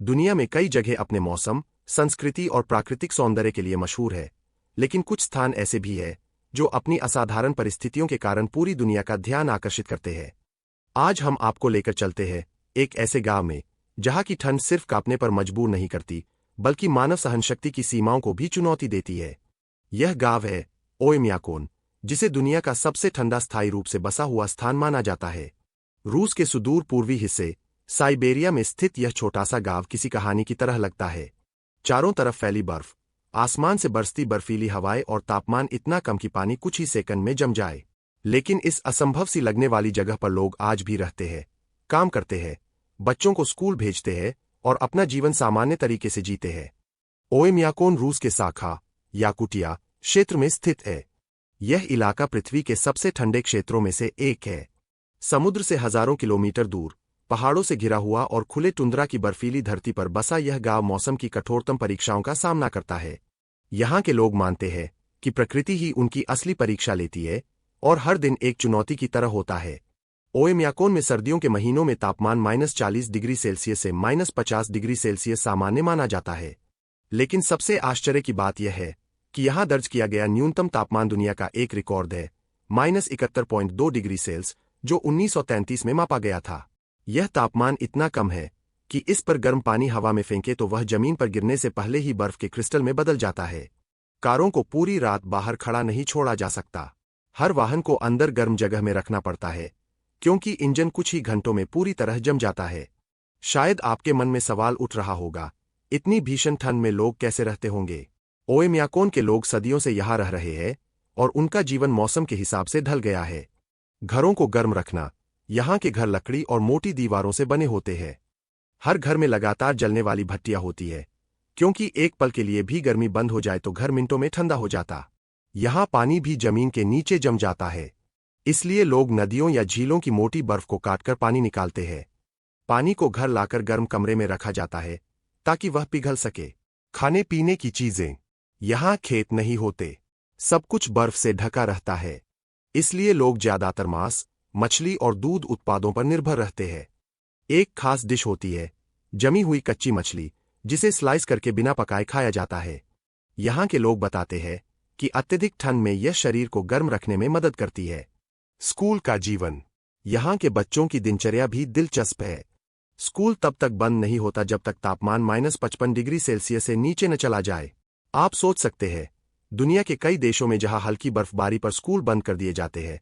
दुनिया में कई जगह अपने मौसम, संस्कृति और प्राकृतिक सौंदर्य के लिए मशहूर है, लेकिन कुछ स्थान ऐसे भी हैं जो अपनी असाधारण परिस्थितियों के कारण पूरी दुनिया का ध्यान आकर्षित करते हैं। आज हम आपको लेकर चलते हैं एक ऐसे गांव में जहां की ठंड सिर्फ कांपने पर मजबूर नहीं करती, बल्कि मानव सहनशक्ति की सीमाओं को भी चुनौती देती है। यह गांव है ओयम्याकोन, जिसे दुनिया का सबसे ठंडा स्थायी रूप से बसा हुआ स्थान माना जाता है। रूस के सुदूर पूर्वी हिस्से साइबेरिया में स्थित यह छोटा सा गांव किसी कहानी की तरह लगता है। चारों तरफ फैली बर्फ, आसमान से बरसती बर्फीली हवाएं और तापमान इतना कम कि पानी कुछ ही सेकंड में जम जाए। लेकिन इस असंभव सी लगने वाली जगह पर लोग आज भी रहते हैं, काम करते हैं, बच्चों को स्कूल भेजते हैं और अपना जीवन सामान्य तरीके से जीते हैं। ओयम्याकोन रूस के साखा याकुटिया क्षेत्र में स्थित है। यह इलाका पृथ्वी के सबसे ठंडे क्षेत्रों में से एक है। समुद्र से हजारों किलोमीटर दूर, पहाड़ों से घिरा हुआ और खुले टुंड्रा की बर्फीली धरती पर बसा यह गांव मौसम की कठोरतम परीक्षाओं का सामना करता है। यहाँ के लोग मानते हैं कि प्रकृति ही उनकी असली परीक्षा लेती है और हर दिन एक चुनौती की तरह होता है। ओयम्याकोन में सर्दियों के महीनों में तापमान -40 डिग्री सेल्सियस से -50 डिग्री सेल्सियस सामान्य माना जाता है। लेकिन सबसे आश्चर्य की बात यह है कि यहाँ दर्ज किया गया न्यूनतम तापमान दुनिया का एक रिकॉर्ड है, -71.2 डिग्री सेल्सियस, जो 1933 में मापा गया था। यह तापमान इतना कम है कि इस पर गर्म पानी हवा में फेंके तो वह जमीन पर गिरने से पहले ही बर्फ के क्रिस्टल में बदल जाता है। कारों को पूरी रात बाहर खड़ा नहीं छोड़ा जा सकता। हर वाहन को अंदर गर्म जगह में रखना पड़ता है, क्योंकि इंजन कुछ ही घंटों में पूरी तरह जम जाता है। शायद आपके मन में सवाल उठ रहा होगा, इतनी भीषण ठंड में लोग कैसे रहते होंगे? ओयम्याकोन के लोग सदियों से यहाँ रह रहे हैं और उनका जीवन मौसम के हिसाब से ढल गया है। घरों को गर्म रखना, यहाँ के घर लकड़ी और मोटी दीवारों से बने होते हैं। हर घर में लगातार जलने वाली भट्टियां होती है, क्योंकि एक पल के लिए भी गर्मी बंद हो जाए तो घर मिनटों में ठंडा हो जाता। यहाँ पानी भी जमीन के नीचे जम जाता है, इसलिए लोग नदियों या झीलों की मोटी बर्फ को काटकर पानी निकालते हैं। पानी को घर लाकर गर्म कमरे में रखा जाता है ताकि वह पिघल सके। खाने पीने की चीजें, यहाँ खेत नहीं होते, सब कुछ बर्फ से ढका रहता है, इसलिए लोग ज्यादातर मांस, मछली और दूध उत्पादों पर निर्भर रहते हैं। एक खास डिश होती है जमी हुई कच्ची मछली, जिसे स्लाइस करके बिना पकाए खाया जाता है। यहाँ के लोग बताते हैं कि अत्यधिक ठंड में यह शरीर को गर्म रखने में मदद करती है। स्कूल का जीवन, यहाँ के बच्चों की दिनचर्या भी दिलचस्प है। स्कूल तब तक बंद नहीं होता जब तक तापमान -55 डिग्री सेल्सियस से नीचे न चला जाए। आप सोच सकते हैं, दुनिया के कई देशों में जहां हल्की बर्फबारी पर स्कूल बंद कर दिए जाते हैं,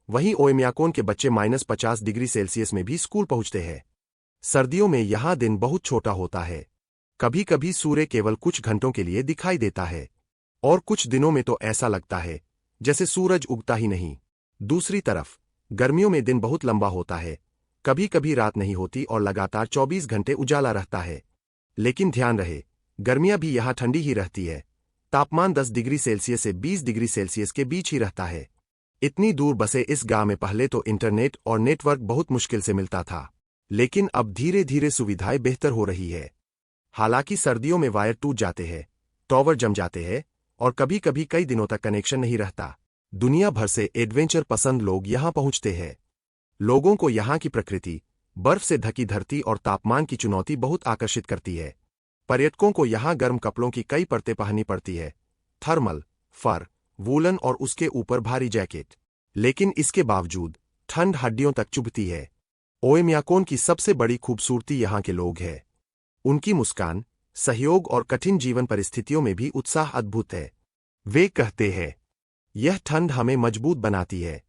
वहीं ओयम्याकोन के बच्चे -50 डिग्री सेल्सियस में भी स्कूल पहुंचते हैं। सर्दियों में यहां दिन बहुत छोटा होता है। कभी कभी सूर्य केवल कुछ घंटों के लिए दिखाई देता है और कुछ दिनों में तो ऐसा लगता है जैसे सूरज उगता ही नहीं। दूसरी तरफ गर्मियों में दिन बहुत लंबा होता है, कभी कभी रात नहीं होती और लगातार 24 घंटे उजाला रहता है। लेकिन ध्यान रहे, गर्मियां भी यहाँ ठंडी ही रहती है। तापमान 10 डिग्री सेल्सियस से 20 डिग्री सेल्सियस के बीच ही रहता है। इतनी दूर बसे इस गांव में पहले तो इंटरनेट और नेटवर्क बहुत मुश्किल से मिलता था, लेकिन अब धीरे धीरे सुविधाएं बेहतर हो रही है। हालांकि सर्दियों में वायर टूट जाते हैं, टॉवर जम जाते हैं और कभी कभी कई दिनों तक कनेक्शन नहीं रहता। दुनिया भर से एडवेंचर पसंद लोग यहाँ पहुँचते हैं। लोगों को यहाँ की प्रकृति, बर्फ से ढकी धरती और तापमान की चुनौती बहुत आकर्षित करती है। पर्यटकों को यहाँ गर्म कपड़ों की कई परतें पहननी पड़ती है, थर्मल, फर, वूलन और उसके ऊपर भारी जैकेट। लेकिन इसके बावजूद ठंड हड्डियों तक चुभती है। ओयम्याकोन की सबसे बड़ी खूबसूरती यहाँ के लोग हैं। उनकी मुस्कान, सहयोग और कठिन जीवन परिस्थितियों में भी उत्साह अद्भुत है। वे कहते हैं, यह ठंड हमें मजबूत बनाती है।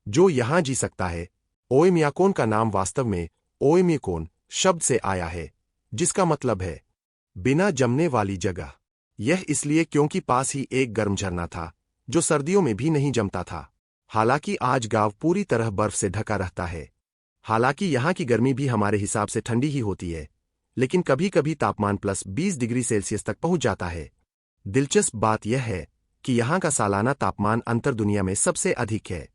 जो यहाँ जी सकता है। ओयम्याकोन का नाम वास्तव में ओयम्याकोन शब्द से आया है, जिसका मतलब है बिना जमने वाली जगह। यह इसलिए क्योंकि पास ही एक गर्म झरना था जो सर्दियों में भी नहीं जमता था। हालांकि आज गांव पूरी तरह बर्फ से ढका रहता है। हालांकि यहाँ की गर्मी भी हमारे हिसाब से ठंडी ही होती है, लेकिन कभी कभी तापमान +20 डिग्री सेल्सियस तक पहुंच जाता है। दिलचस्प बात यह है कि यहाँ का सालाना तापमान अंतर दुनिया में सबसे अधिक है।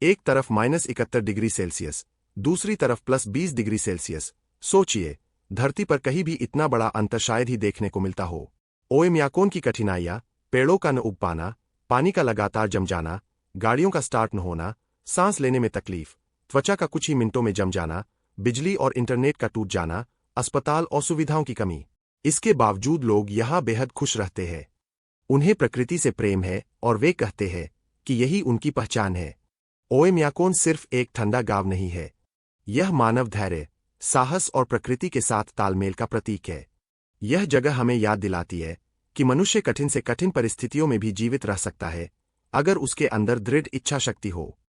एक तरफ -71 डिग्री सेल्सियस, दूसरी तरफ +20 डिग्री सेल्सियस। सोचिए, धरती पर कहीं भी इतना बड़ा अंतर शायद ही देखने को मिलता हो। ओयम्याकोन की कठिनाइयाँ, पेड़ों का न उग पाना, पानी का लगातार जम जाना, गाड़ियों का स्टार्ट न होना, सांस लेने में तकलीफ, त्वचा का कुछ ही मिनटों में जम जाना, बिजली और इंटरनेट का टूट जाना, अस्पताल और सुविधाओं की कमी। इसके बावजूद लोग यहाँ बेहद खुश रहते हैं। उन्हें प्रकृति से प्रेम है और वे कहते हैं कि यही उनकी पहचान है। ओएमयाकोन सिर्फ एक ठंडा गांव नहीं है, यह मानव धैर्य, साहस और प्रकृति के साथ तालमेल का प्रतीक है। यह जगह हमें याद दिलाती है कि मनुष्य कठिन से कठिन परिस्थितियों में भी जीवित रह सकता है, अगर उसके अंदर दृढ़ इच्छा शक्ति हो।